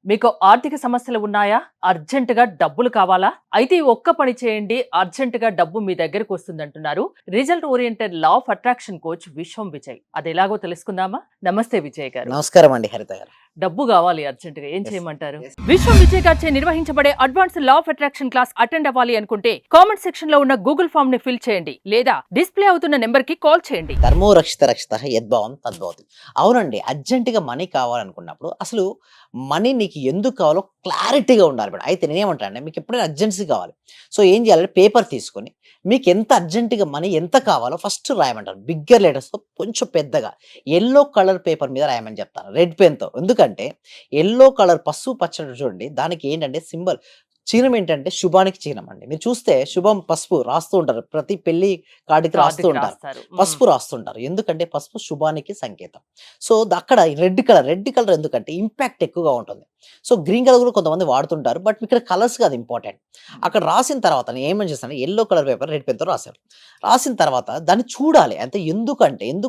మీకు ఆర్థిక సమస్యలు ఉన్నాయా? అర్జెంట్‌గా డబ్బులు కావాలా? అయితే ఈ ఒక్క పని చేయండి. అర్జెంట్‌గా డబ్బు మీ దగ్గరకు వస్తుందంటున్నారు. Result oriented law of attraction coach Vishwam Vijay. అదెలాగో తెలుసుకుందామా? నమస్తే విజయ్ గారు. నమస్కారం అండి హరిత గారు. డబ్బు గావాలి అర్జెంట్‌గా. ఏం యెస్. చేయమంటారు? యెస్. విశ్వం విజయ్ గారిచే నిర్వహించబడే advanced law of attraction class attend అవ్వాలి అనుకుంటే కామెంట్ సెక్షన్ లో ఉన్న గూగుల్ ఫామ్ ని ఫిల్ చేయండి. లేదా డిస్‌ప్లే అవుతున్న నంబర్ కి కాల్ చేయండి. ధర్మో రక్షిత రక్షితః యద్భావం తద్భవతి. అవునండి. అర్జెంట్‌గా మనీ కావాలనుకున్నప్పుడు అసలు మనీ నీకు ఎందుకు కావాలో క్లారిటీగా ఉండాలి మేడం. అయితే నేనేమంటానంటే మీకు ఎప్పుడైనా అర్జెన్సీ కావాలి. సో ఏం చేయాలంటే పేపర్ తీసుకొని మీకు ఎంత అర్జెంట్‌గా మనీ ఎంత కావాలో ఫస్ట్ రాయమంటాను. బిగ్గర్ లెటర్స్‌తో కొంచెం పెద్దగా యెల్లో కలర్ పేపర్ మీద రాయమని చెప్తాను. రెడ్ పెన్‌తో. ఎందుకంటే యెల్లో కలర్ పసుపు పచ్చడి చూడండి. దానికి ఏంటంటే సింబల్ చిహ్నం ఏంటంటే శుభానికి చిహ్నం అండి. మీరు చూస్తే శుభం పసుపు రాస్తూ ఉంటారు. ప్రతి పెళ్లి కార్డ్‌కి రాస్తూ కార్డ్‌కి ఉంటారు. రాస్తారు. పసుపు రాస్తుంటారు. ఎందుకంటే పసుపు శుభానికి సంకేతం. సో, అక్కడ రెడ్ కలర్ ఎందుకంటే ఇంపాక్ట్ ఎక్కువగా ఉంటుంది. సో, గ్రీన్ కలర్ కూడా కొంతమంది వాడుతుంటారు. బట్ ఇక్కడ కలర్స్ కాదు ఇంపార్టెంట్. అక్కడ రాసిన తర్వాత నేను ఏమని చేశాను యెల్లో కలర్ పేపర్ రెడ్ పెన్‌తో రాశాను. రాసిన తర్వాత దాన్ని చూడాలి. అంటే ఎందుకు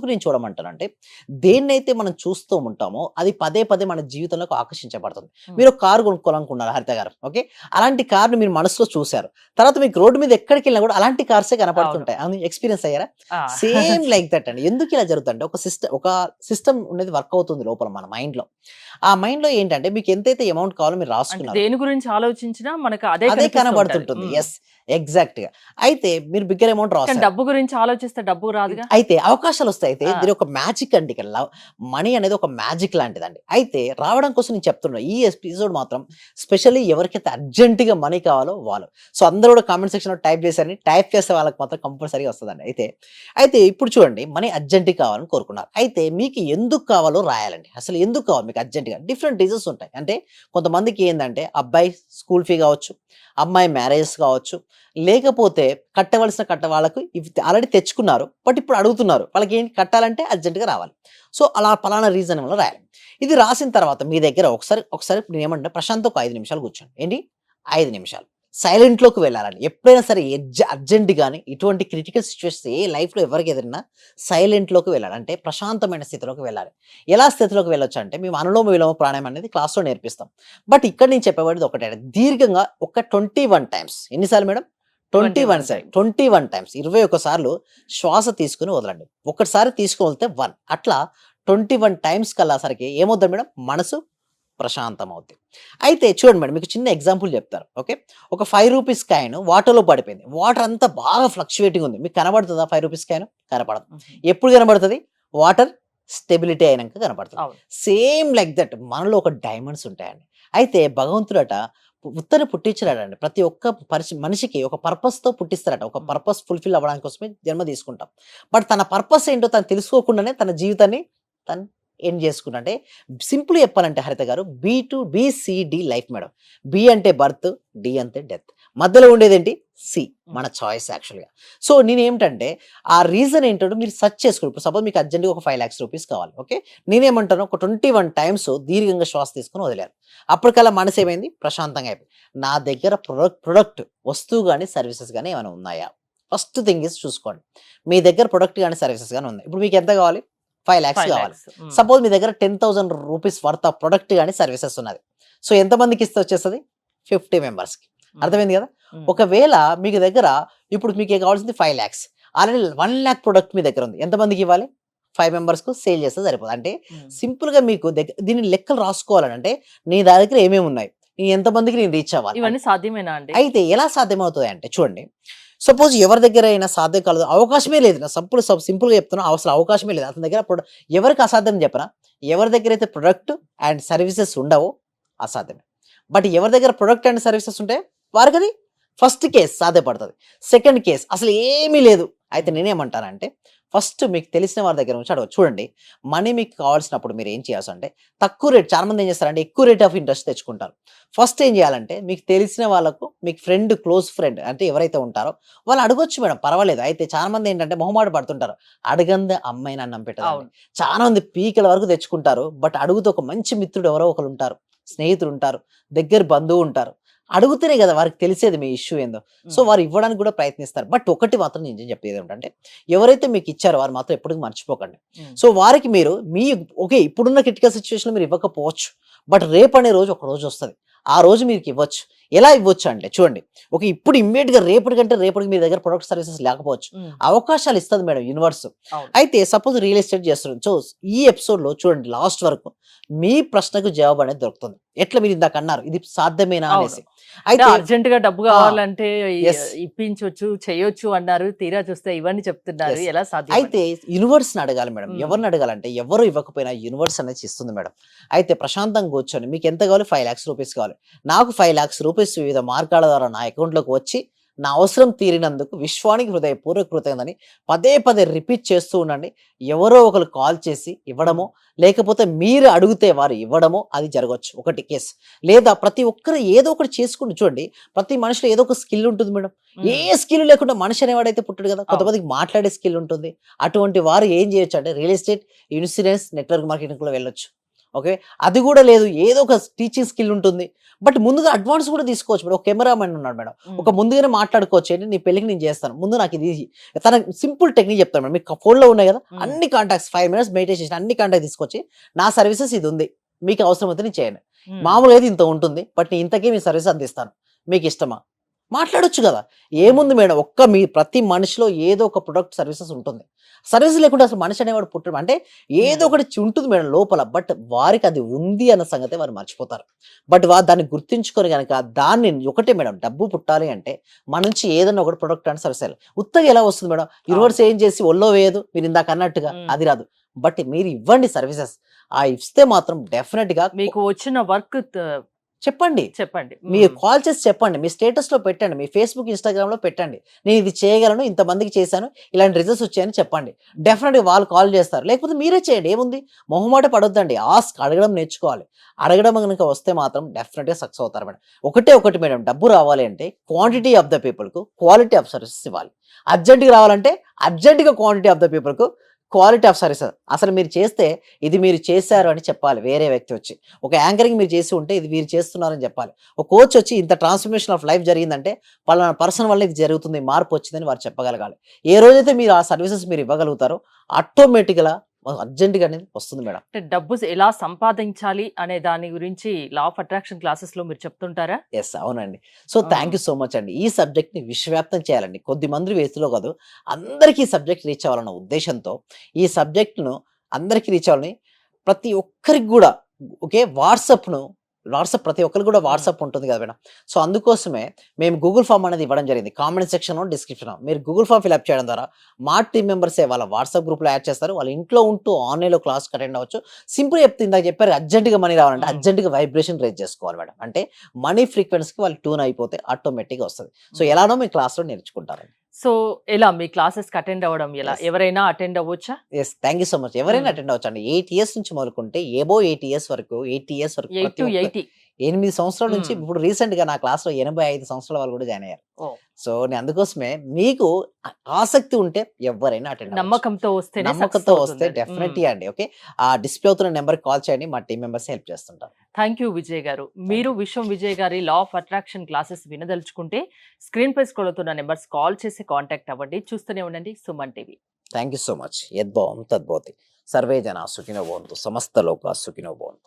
నేను చూడమంటానంటే దేన్నైతే మనం చూస్తూ ఉంటామో అది పదే పదే మన జీవితంలోకి ఆకర్షించబడుతుంది. హ్మ్. మీరు ఒక కారు కొనుక్కోవాలనుకున్నారు హరిత గారు. ఓకే. అలాంటి కార్‌ని మీరు మనసులో చూసారు. తర్వాత మీకు రోడ్డు మీద ఎక్కడికెళ్ళినా కూడా అలాంటి కార్సే అవును. కనపడుతుంటాయి. అవును. ఎక్స్‌పీరియన్స్ అయ్యారా? ఆ! సేమ్ లైక్ దట్ అండి. ఎందుకు ఇలా జరుగుతుందంటే ఒక సిస్టమ్ అనేది వర్క్ అవుతుంది లోపల మన మైండ్‌లో. ఆ మైండ్‌లో ఏంటంటే మీకు ఎంతైతే అమౌంట్ కావాలో మీరు అంటే రాసుకున్నారు. దేని గురించి ఆలోచించినా మనకు అదే అదే కనిపిస్తూ ఉంటది. కనబడుతుంటుంది. హ్మ్. యెస్. ఎగ్జాక్ట్‌గా. అయితే మీరు బిగ్గర్ అమౌంట్ కానీ రాసారు. డబ్బు గురించి ఆలోచిస్తే డబ్బు రాదుగా? అయితే అవకాశాలొస్తాయి. అయితే ఆ! దీని ఒక మ్యాజిక్ అండి ఇక్కడ. మనీ అనేది ఒక మ్యాజిక్ లాంటిదండి. అయితే రావడం కోసం నేను చెప్తున్నా. ఈ ఎపిసోడ్ మాత్రం స్పెషల్లీ ఎవరికైతే అర్జెంట్‌గా మనీ కావాలో వాళ్ళు. సో, అందరూ కూడా కామెంట్ సెక్షన్‌లో టైప్ చేశారని. టైప్ చేసే వాళ్ళకి మాత్రం కంపల్సరీగా వస్తదండి. అయితే ఇప్పుడు చూడండి మనీ అర్జెంట్‌గా కావాలని కోరుకున్నారు. అయితే మీకు ఎందుకు కావాలో రాయాలండి. అసలు ఎందుకు కావాలి మీకు అర్జెంట్‌గా? డిఫరెంట్ రీజన్స్ ఉంటాయి. అంటే కొంతమందికి ఏందంటే అబ్బాయి స్కూల్ ఫీ కావచ్చు, అమ్మాయి మ్యారేజెస్ కావచ్చు, లేకపోతే వాళ్ళకు ఇవి ఆల్రెడీ తెచ్చుకున్నారు. బట్ ఇప్పుడు అడుగుతున్నారు. వాళ్ళకేంటి కట్టాలంటే అర్జెంట్‌గా రావాలి. సో, అలా పలానా రీజన్ వల్ల రాయాలి. ఇది రాసిన తర్వాత మీ దగ్గర ఒకసారి ఇప్పుడు నేనేమంటే ప్రశాంతంగా ఒక 5 నిమిషాలు కూర్చోండి. ఏంటి? 5 నిమిషాలు. సైలెంట్‌లోకి వెళ్ళాలండి. ఎప్పుడైనా సరే అర్జెంట్ గాని ఇటువంటి క్రిటికల్ సిట్యుయేషన్స్ లైఫ్‌లో ఎవరికి ఎదురైనా సైలెంట్‌లోకి వెళ్ళాలి. అంటే ప్రశాంతమైన స్థితిలోకి వెళ్ళాలి. ఎలా స్థితిలోకి వెళ్ళొచ్చంటే మేము అనులోమ విలోమ ప్రాణాయామం అనేది క్లాస్‌లో నేర్పిస్తాం. బట్ ఇక్కడ నేను చెప్పబడేది ఒకటే దీర్ఘంగా ఒక 21 టైమ్స్. ఎన్ని సార్లు మేడం? 21 21 సార్లు. టైమ్స్. 21 టైమ్స్ 21 సార్లు శ్వాస తీసుకొని వదలండి. ఒక్కసారి తీసుకొని వదిలితే 1 అట్లా 21 టైమ్స్ కల్లాసరికి ఏమవుద్ది మేడం? మనసు ప్రశాంతం అవుద్ది. అయితే చూడండి మేడం మీకు చిన్న ఎగ్జాంపుల్ చెప్తారు. ఓకే. ఒక రూ. 5 కాయిన్ వాటర్‌లో పడిపోయింది. వాటర్ అంతా బాగా ఫ్లక్చుయేటింగ్ ఉంది. మీకు కనబడుతదా రూ. 5 కాయిన్? కనపడదు. హుహు. ఎప్పుడు కనబడుతది? వాటర్ స్టెబిలిటీ అయినంక కనపడుతది. అవును. సేమ్ లైక్ దట్ మనలో ఒక డైమండ్స్ ఉంటాయండి. అయితే భగవంతుడట ఉత్తని పుట్టించలేడండి. ప్రతి ఒక్క మనిషికి ఒక పర్పస్‌తో పుట్టిస్తారట. ఒక హ్మ్. పర్పస్ ఫుల్‌ఫిల్ అవ్వడానికి కోసమే జన్మ తీసుకుంటాం. బట్ తన పర్పస్ ఏంటో తను తెలుసుకోకుండానే తన జీవితాన్ని తను ఎండ్ చేసుకున్నా. అంటే సింపుల్‌గా చెప్పాలంటే హరిత గారు బీసీడీ లైఫ్ మేడం. బి అంటే బర్త్, డి అంటే డెత్. మధ్యలో ఉండేదేంటి? సి హ్మ్. మన చాయిస్ యాక్చువల్‌గా. సో, నేనేమిటంటే ఆ రీజన్ ఏంటో మీరు సెర్చ్ చేసుకోండి. ఇప్పుడు సపోజ్ మీకు అర్జెంట్‌గా ఒక ₹5,00,000 కావాలి. ఓకే. నేనేమంటాను ఒక 21 టైమ్స్ దీర్ఘంగా శ్వాస తీసుకొని వదిలారు. అప్పటికల్లా మనసేమైంది? ప్రశాంతంగా అయిపోయింది. నా దగ్గర ప్రొడక్ట్ వస్తువు గాని, సర్వీసెస్ గాని ఏమైనా ఉన్నాయా? ఫస్ట్ థింగ్ ఈస్ చూసుకోండి. మీ దగ్గర ప్రొడక్ట్ గాని, సర్వీసెస్ గాని ఉన్నాయి. ఇప్పుడు మీకు ఎంత కావాలి? 5,00,000 కావాలి. 5,00,000. హ్మ్. సపోజ్ మీ దగ్గర ₹10,000 వర్త్ ఆఫ్ ప్రొడక్ట్ గాని, సర్వీసెస్ ఉన్నది. సో, ఎంతమందికి ఇస్తే వచ్చేస్తది? 50 మెంబర్స్‌కి. హ్మ్. అర్థమైంది కదా! హ్మ్. ఒకవేళ మీకు దగ్గర ఇప్పుడు మీకు కావాల్సింది 5,00,000 ఆల్రెడీ 1,00,000 ప్రొడక్ట్ మీ దగ్గర ఉంది. ఎంతమందికి ఇవ్వాలి? 5 మెంబర్స్‌కు సేల్ చేస్తే సరిపోదు. అంటే హ్మ్. సింపుల్‌గా మీకు దీన్ని లెక్కలు రాసుకోవాలనంటే నీ దగ్గర ఏమేమి ఉన్నాయి? నేను ఎంతమందికి నేను రీచ్ అవ్వాలి? ఇవన్నీ సాధ్యమేనా అండి? అయితే ఎలా సాధ్యమవుతాయి అంటే చూడండి. సపోజ్ ఎవరి దగ్గర అయినా సాధ్యం కలదు అవకాశమే లేదు. నా సింపుల్‌గా చెప్తున్నా అసలు అవకాశమే లేదు. అతని దగ్గర ఎవరికి అసాధ్యం చెప్పనా? ఎవరి దగ్గరైతే ప్రొడక్ట్ అండ్ సర్వీసెస్ ఉండవో అసాధ్యమే. బట్ ఎవరి దగ్గర ప్రొడక్ట్ అండ్ సర్వీసెస్ ఉంటాయో వారికది ఫస్ట్ కేస్ సాధ్యపడతది. సెకండ్ కేస్ అసలు ఏమీ లేదు. అయితే హ్మ్. నేనేమంటానంటే ఫస్ట్ మీకు తెలిసిన వారి దగ్గర నుంచి అడగొచ్చు. చూడండి మనీ మీకు కావాల్సినప్పుడు మీరు ఏం చేయాల్సంటే తక్కువ రేట్ చాలా మంది ఏం చేస్తారంటే ఎక్కువ రేట్ ఆఫ్ ఇంట్రెస్ట్ తెచ్చుకుంటారు. ఫస్ట్ ఏం చేయాలంటే మీకు తెలిసిన వాళ్ళకు మీకు క్లోజ్ ఫ్రెండ్ అంటే ఎవరైతే ఉంటారో వాళ్ళు అడగొచ్చు మేడం పర్వాలేదు. అయితే చాలా మంది ఏంటంటే మొహమాట పడుతుంటారు. అడగందే అమ్మాయిని అన్నం పెట్టదండి. అవును. చాలా మంది పీకల వరకు తెచ్చుకుంటారు. బట్ అడుగుతే ఒక మంచి మిత్రుడు ఎవరో ఒకరు ఉంటారు. స్నేహితులు ఉంటారు. దగ్గర బంధువు ఉంటారు. అడుగుతేనే కదా వారికి తెలిసేది మీ ఇష్యూ ఏందో. సో, హ్మ్. వారు ఇవ్వడానికి కూడా ప్రయత్నిస్తారు. బట్ ఒకటి మాత్రం నేను చెప్పేది ఏమిటంటే ఎవరైతే మీకు ఇచ్చారో వారు మాత్రం ఎప్పటికి మర్చిపోకండి. హ్మ్. సో, వారికి మీరు ఓకే. ఇప్పుడున్న క్రిటికల్ సిట్యుయేషన్‌లో మీరు ఇవ్వకపోవచ్చు. బట్ రేపు అనే రోజు ఒక రోజు వస్తుంది, ఆ రోజు మీకు ఇవ్వచ్చు. ఎలా ఇవ్వచ్చు అంటే చూడండి, ఇప్పుడు ఇమ్మీడియట్గా రేపటికి మీ దగ్గర ప్రొడక్ట్ సర్వీసెస్ లేకపోవచ్చు, అవకాశాలు ఇస్తుంది మేడం యూనివర్స్. అవును. అయితే సపోజ్ రియల్ ఎస్టేట్ చేస్తున్నారు, సో ఈ ఎపిసోడ్లో చూడండి లాస్ట్ వరకు మీ ప్రశ్నకు జవాబు అనేది దొరుకుతుంది. ఎట్లా మీరు ఇందాక అన్నారు ఇది సాధ్యమేనా అవును. అనేసి. అంటే అయితే అర్జెంట్ గా డబ్బు కావాలంటే yes. ఇప్పించొచ్చు, చేయొచ్చు అన్నారు. తీరా చూస్తే ఇవన్నీ చెప్తున్నారు. Yes. ఎలా సాధ్యం? అయితే యూనివర్స్ని అడగాలి మేడం. మ్మ్. ఎవరిని అడగాలంటే ఎవరు ఇవ్వకపోయినా యూనివర్స్ అనేది ఇస్తుంది మేడం. అయితే ప్రశాంతంగా కూర్చొని మీకు ఎంత కావాలి, 5 lakhs రూపీస్ కావాలి, నాకు 5 lakhs రూపీస్ వివిధ మార్గాల ద్వారా నా అకౌంట్లోకి వచ్చి నా అవసరం తీరినందుకు విశ్వానికి హృదయపూర్వక కృతజ్ఞతని పదే పదే రిపీట్ చేస్తూ ఉండండి. ఎవరో ఒకరు కాల్ చేసి ఇవ్వడమో, లేకపోతే మీరు అడిగితే వారు ఇవ్వడమో అది జరగవచ్చు ఒకటి కేసు. లేదా ప్రతి ఒక్కరు ఏదో ఒకటి చేసుకుంటూ చూడండి, ప్రతి మనిషిలో ఏదో ఒక స్కిల్ ఉంటుంది మేడం. ఏ స్కిల్ లేకుండా మనిషి అనేవాడైతే పుట్టడు కదా. కొంతమందికి మాట్లాడే స్కిల్ ఉంటుంది. అటువంటి వారు ఏం చేయొచ్చు అంటే real estate, insurance, network marketing కూడా వెళ్ళొచ్చు. ఓకే, అది కూడా లేదు, ఏదో ఒక టీచింగ్ స్కిల్ ఉంటుంది. బట్ ముందుగా అడ్వాన్స్ కూడా తీసుకోవచ్చు మేడం. ఒక కెమెరామెన్ ఉన్నాడు మేడం, ఒక ముందుగానే మాట్లాడుకోవచ్చు, ఏంటి నీ పెళ్ళికి నేను చేస్తాను, ముందు నాకు ఇది తన సింపుల్ టెక్నిక్ చెప్తాను మేడం. మీకు ఫోన్లో ఉన్నాయి కదా అన్ని కాంటాక్ట్స్, 5 minutes మెడిటేషన్ అన్ని కాంటాక్ట్ తీసుకొచ్చి నా సర్వీసెస్ ఇది ఉంది, మీకు అవసరం అయితే నేను చేయను, మామూలుగా అయితే ఇంత ఉంటుంది, బట్ నేను ఇంతకీ మీ సర్వీస్ అందిస్తాను, మీకు ఇష్టమా, మాట్లాడొచ్చు కదా. ఏముంది మేడం, మీ ప్రతి మనిషిలో ఏదో ఒక ప్రొడక్ట్ సర్వీసెస్ ఉంటుంది. సర్వీస్ లేకుండా అసలు మనిషి అనేవాడు పుట్టడం అంటే ఏదో ఒకటి ఉంటుంది మేడం లోపల, బట్ వారికి అది ఉంది అన్న సంగతి వారు మర్చిపోతారు. బట్ దాన్ని గుర్తించుకొని కనుక దాన్ని ఒకటే మేడం, డబ్బు పుట్టాలి అంటే మన నుంచి ఏదైనా ఒకటి ప్రొడక్ట్ అండ్ సర్వీస్ ఉత్తగా ఎలా వస్తుంది మేడం? యూనివర్స్ ఏం చేసి ఒళ్ళో వేయదు, మీరు ఇందాక అన్నట్టుగా అది రాదు. బట్ మీరు ఇవ్వండి సర్వీసెస్, ఆ ఇస్తే మాత్రం డెఫినెట్ గా మీకు వచ్చిన వర్క్ చెప్పండి. మీరు కాల్ చేసి చెప్పండి, మీ స్టేటస్ లో పెట్టండి, మీ ఫేస్బుక్, ఇన్స్టాగ్రామ్ లో పెట్టండి, నేను ఇది చేయగలను, ఇంతమందికి చేశాను, ఇలాంటి రిజల్ట్స్ వచ్చాయని చెప్పండి. డెఫినెట్గా వాళ్ళు కాల్ చేస్తారు. లేకపోతే మీరే చేయండి, ఏముంది, మొహమాట పడొద్దండి, ఆస్క్, అడగడం నేర్చుకోవాలి. అడగడం కనుక వస్తే మాత్రం డెఫినెట్గా సక్సెస్ అవుతారు మేడం. ఒకటి మేడం, డబ్బు రావాలి అంటే క్వాంటిటీ ఆఫ్ ద పీపుల్కు క్వాలిటీ ఆఫ్ సర్వీసెస్ ఇవ్వాలి. అర్జెంట్గా రావాలంటే అర్జెంటుగా క్వాంటిటీ ఆఫ్ ద పీపుల్కు క్వాలిటీ ఆఫ్ సర్వీస్. అసలు మీరు చేస్తే ఇది మీరు చేశారు అని చెప్పాలి వేరే వ్యక్తి వచ్చి. ఒక యాంకరింగ్ మీరు చేసి ఉంటే ఇది మీరు చేస్తున్నారని చెప్పాలి. ఒక కోచ్ వచ్చి ఇంత ట్రాన్స్ఫర్మేషన్ ఆఫ్ లైఫ్ జరిగిందంటే పలానా పర్సన్ వల్ల ఇది జరుగుతుంది, మార్పు వచ్చిందని వారు చెప్పగలగాలి. ఏ రోజైతే మీరు ఆ సర్వీసెస్ మీరు ఇవ్వగలుగుతారో ఆటోమేటిక్గా అర్జెంటుగా అనేది వస్తుంది మేడం. అంటే డబ్బు ఎలా సంపాదించాలి అనే దాని గురించి లా ఆఫ్ అట్రాక్షన్ క్లాసెస్ లో మీరు చెప్తుంటారా? ఎస్, అవునండి. So thank you so much అండి. ఈ సబ్జెక్ట్ని విశ్వవ్యాప్తం చేయాలండి, కొద్ది మంది వేతిలో కాదు, అందరికీ ఈ సబ్జెక్ట్ రీచ్ అవ్వాలన్న ఉద్దేశంతో ఈ సబ్జెక్ట్ను అందరికీ రీచ్ అవ్వాలని ప్రతి ఒక్కరికి కూడా ఓకే వాట్సాప్ ప్రతి ఒక్కరికి కూడా వాట్సాప్ ఉంటుంది కదా మేడం. సో అందుకోసమే మేము గూగుల్ ఫామ్ అనేది ఇవ్వడం జరిగింది. కామెంట్ సెక్షన్, డిస్క్రిప్షన్ మీరు గూగుల్ ఫామ్ ఫిల్అప్ చేయడం ద్వారా మా టీం మెంబర్సే వాళ్ళ వాట్సాప్ గ్రూప్లో యాడ్ చేస్తారు. వాళ్ళ ఇంట్లో ఉంటూ ఆన్లైన్లో క్లాస్ అటెండ్ అవ్వచ్చు. సింపుల్ చెప్తే ఇందాక చెప్పారు అర్జెంటుగా మనీ రావాలంటే అర్జెంటుగా వైబ్రేషన్ రేజ్ చేసుకోవాలి మేడం. అంటే మనీ ఫ్రీక్వెన్సీకి వాళ్ళు ట్యూన్ అయిపోతే ఆటోమేటిక్గా వస్తుంది. సో ఎలానో మీ క్లాస్లో నేర్చుకుంటారండి. సో ఎలా మీ క్లాసెస్ అటెండ్ అవ్వడం ఎలా? Yes. ఎవరైనా అటెండ్ అవ్వచ్చా? Yes, thank you so much. ఎవరైనా అటెండ్ అవ్వచ్చు అండి. 8 years నుంచి మొదలుకుంటే ఏబో 8 years వరకు 8 to 80. 8 సంవత్సరాల నుంచి మ్మ్. ఇప్పుడు రీసెంట్ గా నా క్లాస్ లో 85 సంవత్సరాల వాళ్ళు కూడా జాయిన్ అయ్యారు. ఓ. సో నేను అందుకోసమే మీకు ఆసక్తి ఉంటే ఎవరైనా అటెండ్ నమ్మకంతో వస్తే నమ్మకంతో వస్తే డెఫినెట్లీ అండి. ఓకే, ఆ డిస్ప్లే అవుతున్న నెంబర్ కాల్ చేయండి, మా టీం మెంబర్స్ హెల్ప్ చేస్తుంటారు. థ్యాంక్ యూ విజయ్ గారు. మీరు విశ్వం విజయ్ గారి లా ఆఫ్ అట్రాక్షన్ క్లాసెస్ వినదలుచుకుంటే స్క్రీన్ పై స్క్రోల్ అవుతున్న నెంబర్స్ కాల్ చేసి కాంటాక్ట్ అవ్వండి. చూస్తూనే ఉండండి Suman TV. Thank you so much. యద్భవం తద్భవతి. సర్వే జనా సుఖినో భవంతు, సమస్త లోకా సుఖినో భవంతు.